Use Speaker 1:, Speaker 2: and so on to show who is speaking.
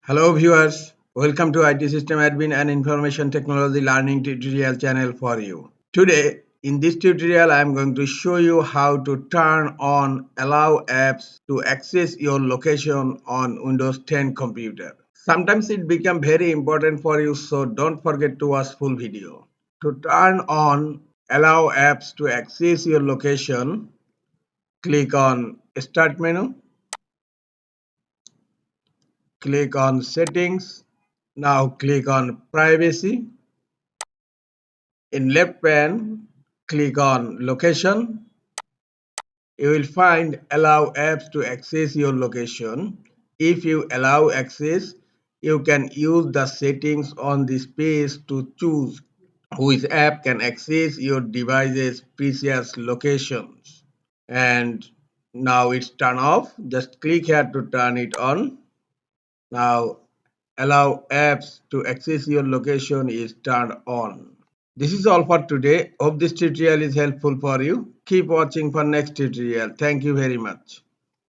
Speaker 1: Hello viewers, welcome to IT System Admin and Information Technology Learning tutorial channel for you. Today in this tutorial I am going to show you how to turn on allow apps to access your location on Windows 10 computer. Sometimes it becomes very important for you, so don't forget to watch full video. To turn on allow apps to access your location, click on Start menu, click on Settings. Now click on Privacy. In left pane, click on Location. You will find Allow apps to access your location. If you allow access, you can use the settings on this page to choose which app can access your device's previous locations. And now it's turned off. Just click here to turn it on. Now allow apps to access your location is turned on. This is all for today. Hope this tutorial is helpful for you. Keep watching for next tutorial. Thank you very much.